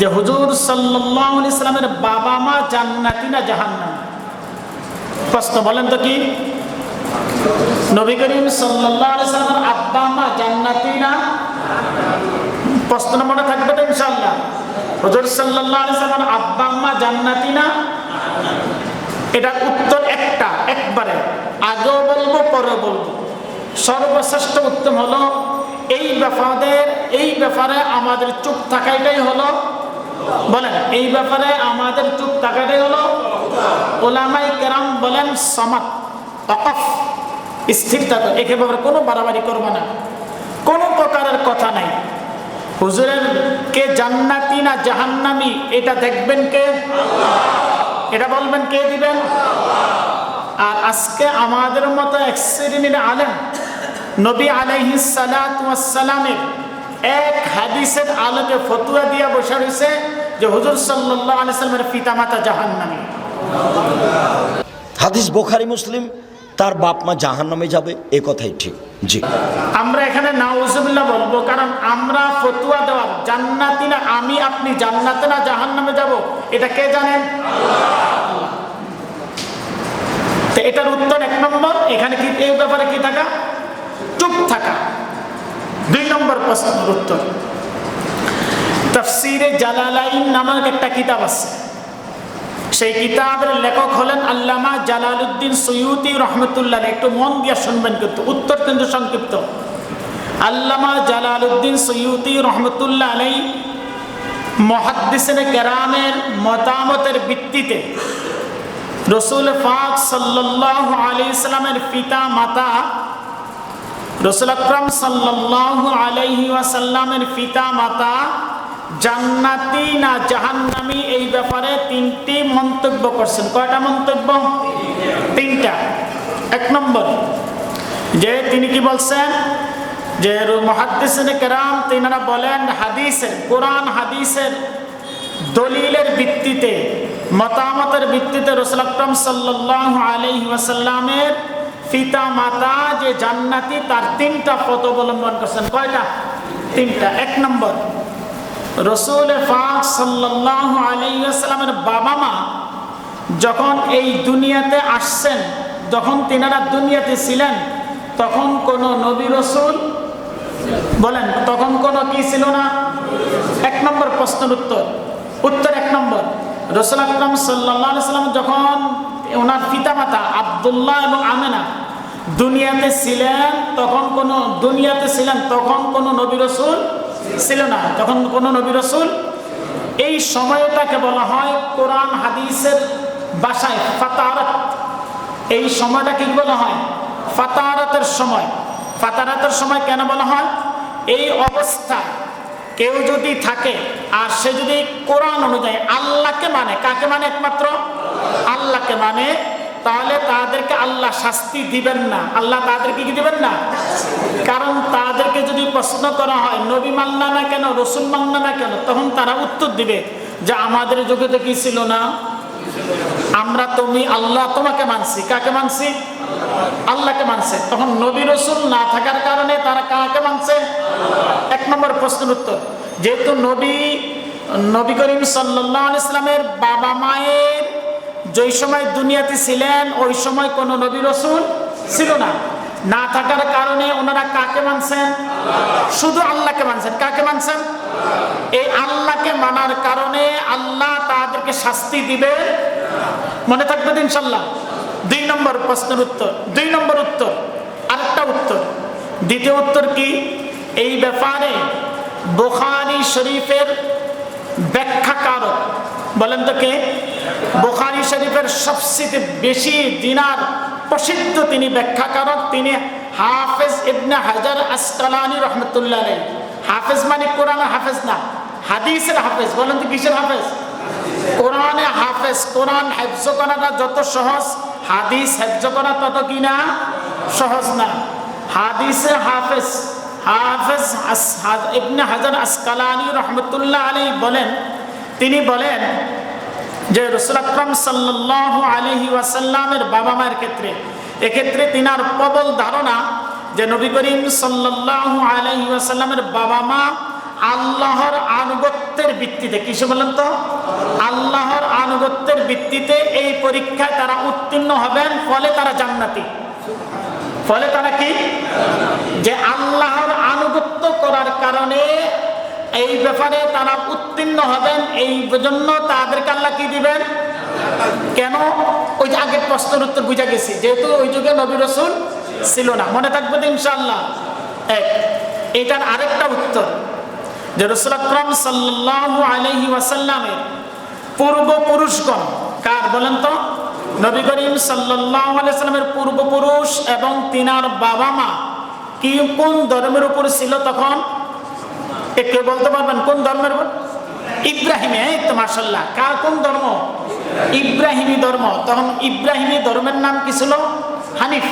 যে হুজুর সাল্লাল্লাহু আলাইহি সাল্লামের বাবা মা জান্নাতি না জাহান্নামী? প্রশ্ন বলেন তো কি? নবী করিম সাল্লাল্লাহু আলাইহি সাল্লামের আব্বা মা জান্নাতি না? প্রশ্ন মনে থাকবে তো ইনশাআল্লাহ। হুজুর সাল্লাল্লাহু আলাইহি সাল্লামের আব্বা মা জান্নাতি না? এটার উত্তর একটা, একবারে আগেও বলবো পরে বলবো। সর্বশ্রেষ্ঠ উত্তম হলো এই ব্যাপারে আমাদের চুপ থাকাটাই হলো, বলেন এই ব্যাপারে আমাদের চুপ থাকাটাই হলো, উলামায়ে কেরাম বলেন সামাত, ওয়াকফ, স্থির থাকো, একে ব্যাপারে কোনো বাড়াবাড়ি করবে না, কোনো প্রকারের কথা নাই। হুজুরের কে জান্নাতি না জাহান্নামী এটা দেখবেন কে? আল্লাহ। এটা বলবেন কে দিবেন? আল্লাহ। আর আজকে আমাদের মতো এক শ্রেণীর আলেম নবী আলাইহিস সালাতু ওয়াস সালামের এক হাদিসের আলোকে ফতোয়া দিয়া বসে রয়েছে যে হুজুর সাল্লাল্লাহু আলাইহি সাল্লামের পিতামাতা জাহান্নামী। হাদিস বুখারী মুসলিম, তার বাপ মা জাহান্নামে যাবে, এ কথাই ঠিক। জি, আমরা এখানে নাউজুবিল্লাহ বলবো, কারণ আমরা ফতোয়া দেওয়ার জান্নাতি না আমি আপনি জান্নাতে না জাহান্নামে যাব এটা কে জানেন? আল্লাহ। তো এটার উত্তর এক নম্বর, এখানে কি এই ব্যাপারে কি থাকা? চুপ থাকা। দুই নম্বর প্রশ্নের উত্তর, তাফসীরে জালালাইন নামক একটা কিতাব আছে, সেই কিতাবের লেখক হলেন আল্লামা জালালউদ্দিন সুয়ুতি রহমতুল্লাহ। একটু মন দিয়ে শুনবেন, কিন্তু উত্তর কিন্তু সংক্ষিপ্ত। আল্লামা জালালউদ্দিন সুয়ুতি রহমতুল্লাহ আলাইহি মুহাদ্দিসিনে কেরামের মতামতের ভিত্তিতে রাসূল পাক সাল্লাল্লাহু আলাইহি সাল্লামের পিতা মাতা রাসূল আকরাম সাল্লাল্লাহু আলাইহি ওয়াসাল্লামের পিতা মাতা জান্নাতি না জাহান্নামী এই ব্যাপারে তিনটি মন্তব্য করছেন। কয়টা মন্তব্য? তিনটা। এক নম্বর, যে তিনি কি বলছেন, যে মুহাদ্দিসিনে কেরাম তিনারা বলেন হাদিসের, কোরআন হাদিসের দলিলের ভিত্তিতে, মতামতের ভিত্তিতে রাসূল আকরাম সাল্লাল্লাহু আলাইহি ওয়াসাল্লামের পিতা মাতা যে জান্নাতি তার তিনটা পথ অবলম্বন করছেন। কয়টা? তিনটা। এক নম্বর, রাসূল পাক সাল্লাল্লাহু আলাইহি ওয়াসাল্লামের বাবা মা যখন এই দুনিয়াতে আসছেন, যখন তিনারা দুনিয়াতে ছিলেন তখন কোন নবী রাসূল, বলেন তখন কোন কি ছিল না? এক নম্বর প্রশ্নের উত্তর এক নম্বর, রাসূল আকরাম সাল্লাল্লাহু আলাইহি ওয়াসাল্লাম যখন ওনার পিতামাতা আব্দুল্লাহ এবং আমেনা দুনিয়াতে ছিলেন তখন কোন নবী রাসূল ছিল না, তখন কোন নবী রাসূল। এই সময়টাকে বলা হয় কোরআন হাদিসের ভাষায় ফাতারাত। এই সময়টা কি বলা হয়? ফাতারাতের সময়। ফাতারাতের সময় কেন বলা হয়? এই অবস্থা কেউ যদি থাকে আর সে যদি কোরআন অনুযায়ী আল্লাহকে মানে, কাকে মানে? একমাত্র আল্লাহকে মানে, তাহলে তাদেরকে আল্লাহ শাস্তি দিবেন না। আল্লাহ তাদেরকে কি দিবেন না? কারণ তাদেরকে যদি প্রশ্ন করা হয় নবী মানলা না কেন, রসুল মানলা না কেন, তখন তারা উত্তর দিবে যে আমাদের যুগে তো কি ছিল না, আমরা আল্লাহ তোমাকে মানছি। কাকে মানছি? আল্লাহকে মানছে। তখন নবী রসুল না থাকার কারণে তারা কাকে মানছে? এক নম্বর প্রশ্নের উত্তর, যেহেতু নবী করিম সাল্লাল্লাহু আলাইহি ওয়াসাল্লামের বাবা মায়ের যেই সময় দুনিয়াতে ছিলেন ওই সময় কোনো নবী রাসূল ছিল না, না থাকার কারণে ওনারা কাকে মানছেন? শুধু আল্লাহকে মানছেন। কাকে মানছেন? এই আল্লাহকে মানার কারণে আল্লাহ তাদেরকে শাস্তি দিবে। মনে থাকবে তো ইনশাআল্লাহ। দুই নম্বর প্রশ্নের উত্তর, আরেকটা উত্তর। দ্বিতীয় উত্তর কি? এই ব্যাপারে বুখারী শরীফের ব্যাখ্যাকারক, বলেন তো কে? বুখারী শরীফের সবচেয়ে বেশি দিনার প্রসিদ্ধ তিনি ব্যাখ্যাকারক, তিনি হাফেজ ইবনে হাজার আসকালানী রহমতুল্লাহ আলাইহি। হাফেজ মানে কোরআনের হাফেজ না, হাদিসের হাফেজ। বলেন তো কিসের হাফেজ? কোরআনে হাফেজ। কোরআন হেফজ করাটা যত সহজ, হাদিস হেফজ করা তত কি না সহজ না। হাদিসে হাফেজ ইবনে হাজার আসকালানী রহমতুল্লাহ আলাইহি বলেন, তিনি বলেন যে রাসূল আকরাম সাল্লাল্লাহু আলাইহি ওয়াসাল্লামের বাবা মায়ের ক্ষেত্রে, এক্ষেত্রে তিনার প্রবল ধারণা যে নবী করিম সাল্লাল্লাহু আলাইহি ওয়াসাল্লামের বাবা মা আল্লাহর আনুগত্যের ভিত্তিতে, কিসে বলেন তো? আল্লাহর আনুগত্যের ভিত্তিতে এই পরীক্ষায় তারা উত্তীর্ণ হবেন, ফলে তারা জান্নাতি। ফলে তারা কি? যে আল্লাহর আনুগত্য করার কারণে এই ব্যাপারে তারা উত্তীর্ণ হবেন, এই জন্য তাদেরকে আল্লাহ কি দিবেন? কেন? ওই যে আগের প্রশ্নের উত্তর বুঝা গেছি, যেহেতু ওই যুগে নবী রাসূল ছিল না। মনে থাকবে তো ইনশাআল্লাহ? এটার আরেকটা উত্তর যে রাসূল আকরাম সাল্লাল্লাহু আলাইহি ওয়াসাল্লামের পূর্বপুরুষগণ, কার বলেন তো? নবী করিম সাল্লাল্লাহু আলাইহি ওয়াসাল্লামের পূর্বপুরুষ এবং তিনার বাবা মা কি কোন ধর্মের উপর ছিল তখন? একটু বলতে পারবেন কোন ধর্মের উপর? ইব্রাহিমী। এই তো মাশাআল্লাহ, কার কোন ধর্ম? ইব্রাহিমী ধর্ম। তখন ইব্রাহিমী ধর্মের নাম কি ছিল? হানিফ।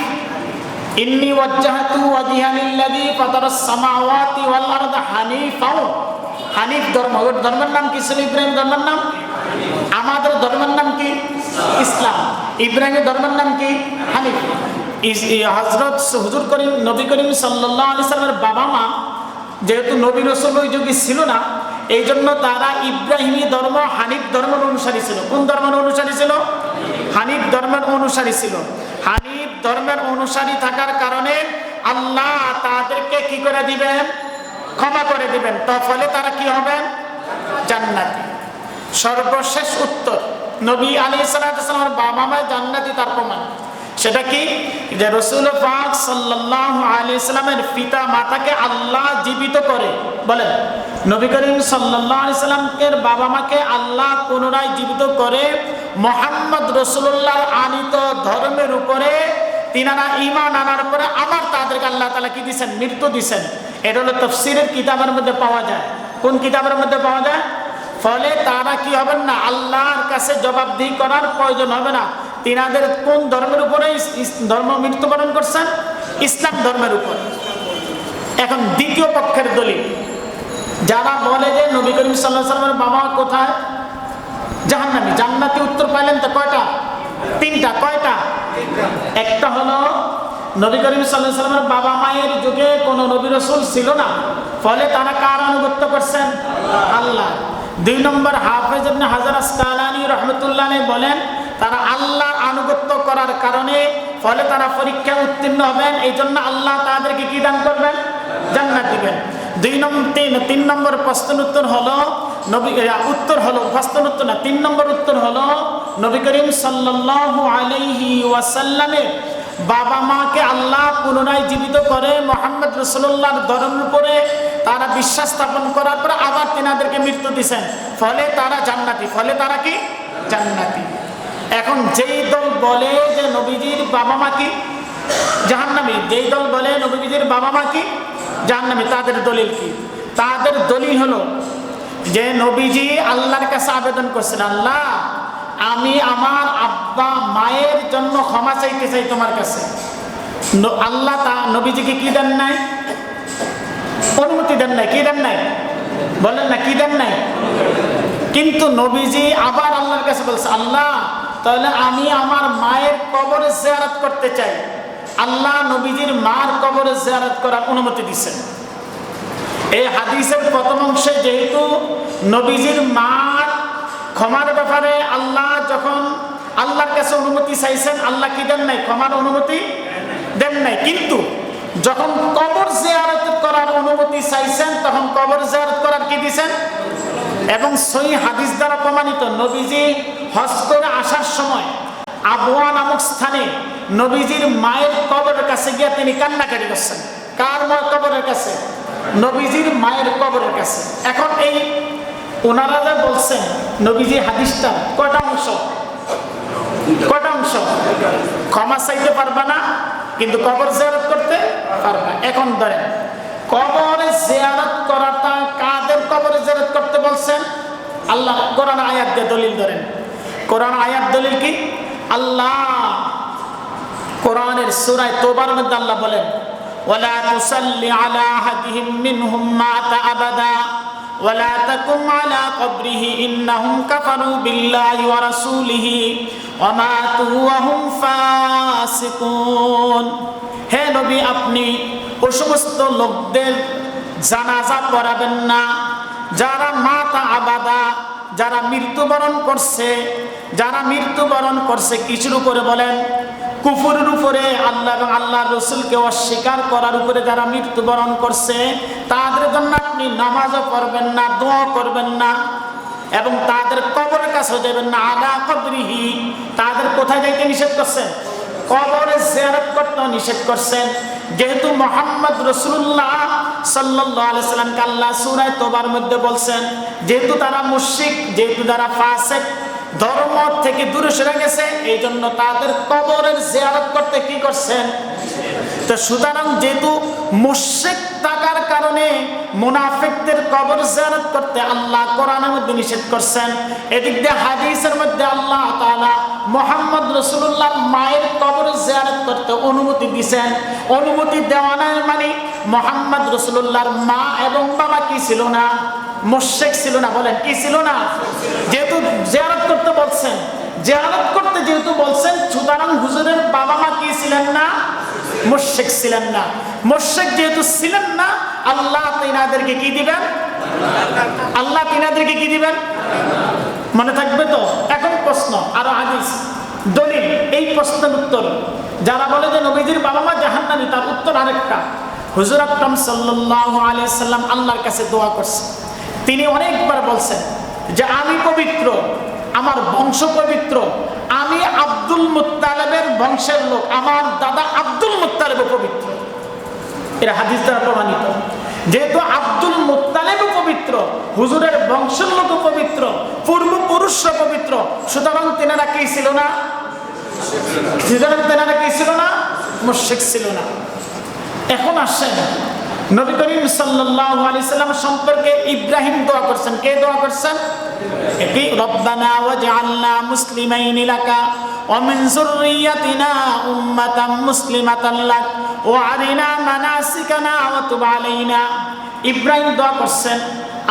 ইন্নী ওয়াজ্জাহতু ওয়াজহিয়া লিল্লাযী ফাতারাস সামাওয়াতি ওয়াল আরদা হানিফাও। হানিফ ধর্ম, ওর ধর্মের নাম কি ছিল? ইব্রাহিম ধর্মের নাম। আমাদের ধর্মের নাম কি? ইসলাম। ইব্রাহিমের ধর্মের নাম কি? হানিফ। হযরত হুজুর করিম নবী করিম সাল্লাল্লাহু আলাইহি সাল্লামের বাবা মা যেহেতু নবী রাসূল ওই যুগে ছিল না, এই জন্য তারা ইব্রাহিমী ধর্ম, হানিফ ধর্মের অনুসারী ছিল। কোন ধর্মের অনুসারী ছিল? হানিফ ধর্মের অনুসারী ছিল। হানিফ ধর্মের অনুসারী থাকার কারণে আল্লাহ তাদেরকে কি করে দিবেন? ক্ষমা করে দিবেন। তার ফলে তারা কি হবেন? জান্নাতি। সর্বশেষ উত্তর, নবী আলাইহিস সালামের বাবা মা জান্নাতি, তার প্রমাণ সেটা কি? যে রাসূল পাক সাল্লাল্লাহু আলাইহি সাল্লামের পিতা মাতাকে আল্লাহ জীবিত করে। বলেন, নবী করিম সাল্লাল্লাহু আলাইহি সাল্লামের বাবা মাকে আল্লাহ পুনরায় জীবিত করে মুহাম্মদ রাসূলুল্লাহর আনিত ধর্মের উপরে তিনারা ঈমান আনার পরে আবার তাদেরকে আল্লাহ তাআলা কি দিবেন? মৃত্যু দিবেন। এটা হলো তাফসীরের কিতাবের মধ্যে পাওয়া যায়। কোন কিতাবের মধ্যে পাওয়া যায়? ফলে তারা কি হবেন না? আল্লাহর কাছে জবাবদিহি করার প্রয়োজন হবে না। তিনাদের কোন ধর্মের উপরে ধর্ম মৃত্যুবরণ করছেন? ইসলাম ধর্মের উপর। এখন দ্বিতীয় পক্ষের দলিল, যারা বলে যে নবী করিম সাল্লাল্লাহু আলাইহি ওয়াসাল্লামের বাবা কোথায়? জাহান্নামী। জান্নাতি উত্তর পাইলেন তো কয়টা? তিনটা। কয়টা? একটা হলো নবী করিম সাল্লাল্লাহু আলাইহি ওয়াসাল্লামের বাবা মায়ের যুগে কোনো নবী রাসূল ছিল না, ফলে তারা কার আনুগত্য করছেন? আল্লাহ। দুই নম্বর, হাফেজ ইবনে হাজার আসকালানী রাহমাতুল্লাহ আলাইহি বলেন তারা আল্লাহর আনুগত্য করার কারণে ফলে তারা পরীক্ষায় উত্তীর্ণ হবেন, এই জন্য আল্লাহ তাদেরকে কি দান করবেন? জান্নাত দিবেন। তিন নম্বর প্রশ্নের উত্তর হলো তিন নম্বর উত্তর হলো নবী করিম সাল্লাল্লাহু আলাইহি ওয়াসাল্লামের বাবা মাকে আল্লাহ পুনরায় জীবিত করে মুহাম্মদ রাসূলুল্লাহর ধর্মের উপরে তারা বিশ্বাস স্থাপন করার পরে আবার তিনাদেরকে মৃত্যু দিয়েছেন, ফলে তারা জান্নাতি। ফলে তারা কি? জান্নাতি। এখন যেই দল বলে যে নবীজির বাবা মা কি? জাহান্নামী। যেই দল বলে নবীজির বাবা মা কি? জাহান্নামী। তাদের দলিল কি? তাদের দলিল হলো যে নবীজি আল্লাহর কাছে আবেদন করছেন, আল্লাহ আমি আমার আব্বা মায়ের জন্য ক্ষমা চাইতে চাই তোমার কাছে। আল্লাহ নবীজিকে কি দেন নাই? অনুমতি দেন নাই। কি দেন নাই? বলেন না, কি দেন নাই? কিন্তু নবীজি আবার আল্লাহর কাছে বলছে, আল্লাহ তাহলে আমি আমার মায়ের কবরে জিয়ারত করতে চাই। আল্লাহ নবীজির মার কবরে জিয়ারত করার অনুমতি দিচ্ছেন। এই হাদিসের প্রথম অংশে যেহেতু নবীজির মার ক্ষমার ব্যাপারে আল্লাহ যখন আল্লাহর কাছে অনুমতি চাইছেন, আল্লাহ কি দেন নাই? ক্ষমার অনুমতি দেন নাই। কিন্তু যখন কবর জিয়ারত করার অনুমতি চাইছেন তখন কবর জিয়ারত করার কি দিয়েছেন? এবং সহিহ হাদিস দ্বারা প্রমাণিত নবীজি হজ করে আসার সময় আবওয়া নামক স্থানে নবীজির মায়ের কবরের কাছে গিয়ে তিনি কান্নাকাটি করছেন। কার মায়ের কবরের কাছে? নবীজির মায়ের কবরের কাছে। এখন এই ওনারা যা বলছেন নবীজি হাদিসটা কয়টা অংশ? ক্ষমা চাইতে পারবা না কিন্তু কবর জিয়ারত করতে পারবা। এখন ধরেন কবরে জিয়ারত করাটা কাদের কবরে জিয়ারত করতে বলছেন? আল্লাহ কোরআন আয়াত দিয়ে দলিল ধরেন। কোরআন আয়াত দলিল কি? আল্লাহ কোরআনের সূরা তওবার মধ্যে আল্লাহ বলেন, ওয়ালা তুসাল্লি আলা আহাদিহিম মিনহুম মাতা আবাদা ওয়ালা তাকুম আলা কবরিহি ইন্নাহুম কাফারু বিল্লাহি ওয়া রাসূলিহি ওয়া মাতু ওয়া হুম ফাসিকুন। হে নবী, আপনি ও সমস্ত লোকদের জানাজা পড়াবেন না। যারা মাতা আবাদা, যারা মৃত্যুবরণ করছে কিসের উপরে বলেন? কুফরের উপরে, আল্লাহ এবং আল্লাহর রাসূলকে অস্বীকার করার উপরে যারা মৃত্যুবরণ করছে, তাদের জন্য আপনি নামাজও পড়বেন না, দোয়া করবেন না, এবং তাদের কবরের কাছে যাবেন না। আলা কবরিহি, তাদের কোথায় যাইতে নিষেধ করছেন? কবরে জিয়ারত করতে নিষেধ করছেন। যেহেতু মুহাম্মদ রাসূলুল্লাহ সাল্লাল্লাহু আলাইহি সাল্লামকে আল্লাহ সূরা তওবার মধ্যে বলছেন, যেহেতু তারা মুশরিক, যেহেতু তারা ফাসিক, ধর্ম থেকে দূরে সরে গেছে, এই জন্য তাদের কবরের জিয়ারত করতে কি করছেন? তো সুতরাং যেহেতু মুশরিক থাকার কারণে মুনাফিকদের কবর জিয়ারত করতে আল্লাহ কোরআনের মধ্যে নিষেধ করছেন। এদিক দিয়ে হাদিসের মধ্যে আল্লাহ তাআলা মুহাম্মদ রাসূলুল্লাহর মায়ের কবর জিয়ারত করতে অনুমতি দিয়েছেন। অনুমতি দেওয়া না মানে মুহাম্মদ রাসূলুল্লাহর মা এবং বাবা কি ছিল না? মুশরিক ছিল না। বলেন কি ছিল না? যেহেতু জিয়ারত করতে বলছেন, যেহেতু বলছেন, সুতরাং হুজুরের বাবা মা কি ছিলেন না? মুশরিক ছিলেন না। মুশরিক যেহেতু ছিলেন না, আল্লাহ তিনাদেরকে কি দিবেন? মনে থাকবে তো? এখন প্রশ্ন, আরো হাদিস, দলিল, এই প্রশ্নের উত্তর। যারা বলে যে নবীজির বাবা মা জাহান্নামী, তার উত্তর আরেকটা। হুজুর আকরাম সাল্লাল্লাহু আলাইহি সাল্লাম আল্লাহর কাছে দোয়া করছেন। তিনি অনেকবার বলছেন যে আমি পবিত্র, আমার বংশ পবিত্র, আমি আব্দুল মুত্তালিবের বংশের লোক, আমার দাদা আব্দুল মুত্তালিব পবিত্র। এর হাদিস দ্বারা প্রমাণিত। যেহেতু আব্দুল মুত্তালিব পবিত্র, হুজুরের বংশের লোক পবিত্র, পূর্বপুরুষরা পবিত্র, সুতরাং তেনারা কি ছিল না? মুশরিক ছিল না। এখন আসেন, নবী করিম সাল্লাল্লাহু আলাইহি সাল্লাম সম্পর্কে ইব্রাহিম দোয়া করছেন। কে দোয়া করছেন? এটি রব্বানা ওয়াজআলনা মুসলিমাইনি লাকা ওয়া মিন যুররিয়াতিনা উম্মাতাম মুসলিমাতান লাক ওয়া আরিনা মানাসিকানা ওয়া তুব আলাইনা। ইব্রাহিম দোয়া করছেন,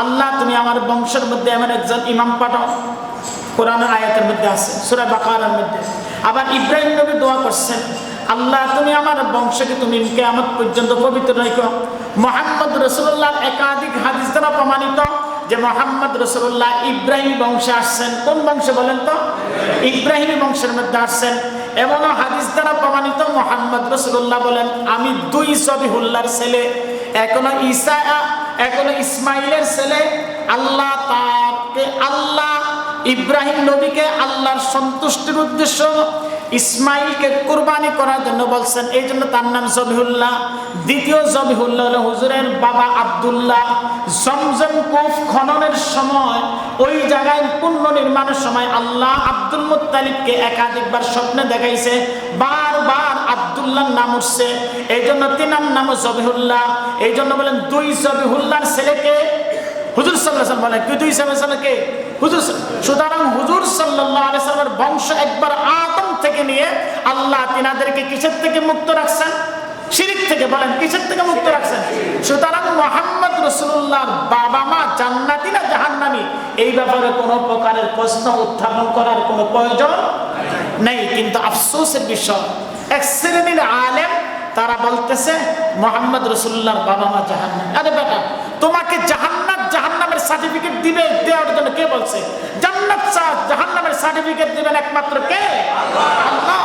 আল্লাহ তুমি আমার বংশের মধ্যে এমন একজন ইমাম পাঠাও। কোরআনের আয়াতের মধ্যে আছে, সূরা বাকারার মধ্যে। আবার ইব্রাহিম নবী দোয়া করছেন, আল্লাহ তুমি আমার বংশকে তুমি কিয়ামত পর্যন্ত পবিত্র রাখো। মুহাম্মদ রাসূলুল্লাহর একাধিক হাদিস দ্বারা প্রমাণিত যে মুহাম্মদ রাসূলুল্লাহ ইব্রাহিম বংশে আসছেন। কোন বংশে বলেন তো? ইব্রাহিম বংশের মধ্যে আসছেন। এমনও হাদিস দ্বারা প্রমাণিত মুহাম্মদ রাসূলুল্লাহ বলেন, আমি দুই জবিহুল্লাহর ছেলে, এখনো ঈসা, এখনো ইসমাইলের ছেলে। আল্লাহ ইব্রাহিম নবীকে আল্লাহর সন্তুষ্টির উদ্দেশ্য ইসমাইলকে কুরবানি করার জন্য বলছেন, এই জন্য তার নাম জবিহুল্লাহ। দ্বিতীয় জবিহুল্লাহ হলো হুজুরের বাবা আব্দুল্লাহ। জমজম কূপ খননের সময়, ওই জায়গায় পুনর্নির্মাণের সময় আল্লাহ আব্দুল মুত্তালিবকে একাধিকবার স্বপ্নে দেখাইছে, বারবার আব্দুল্লাহর নাম উঠছে, এই জন্য তিনার নাম জবিহুল্লাহ। এই জন্য বলেন দুই জবিহুল্লাহর ছেলেকে হুজুর সাল্লাল্লাহু আলাইহি ওয়াসাল্লাম বলেন, কি দুই ছেলেকে? হুজুর। সুতরাং হুজুর সাল্লাল্লাহু আলাইহি ওয়াসাল্লামের বংশ একবার আদম থেকে নিয়ে আল্লাহ তিনাদেরকে কিসের থেকে মুক্ত রাখছেন? শিরক থেকে। বলেন কিসের থেকে মুক্ত রাখছেন? সুতরাং মুহাম্মদ রাসূলুল্লাহর বাবা মা জান্নাতি না জাহান্নামী, এই ব্যাপারে কোনো প্রকারের প্রশ্ন উত্থাপন করার কোনো প্রয়োজন নেই। কিন্তু আফসোসের বিষয়, এক শ্রেণীর আলেম তারা বলতেছে মুহাম্মদ রাসূলুল্লাহর বাবা মা জাহান্নামী। আরে বেটা, তোমাকে জাহান্নামের সার্টিফিকেট দিবে, দেওয়ার জন্য কে বলছে? জান্নাত জাহান্নামের সার্টিফিকেট দিবেন একমাত্র কে? আল্লাহ।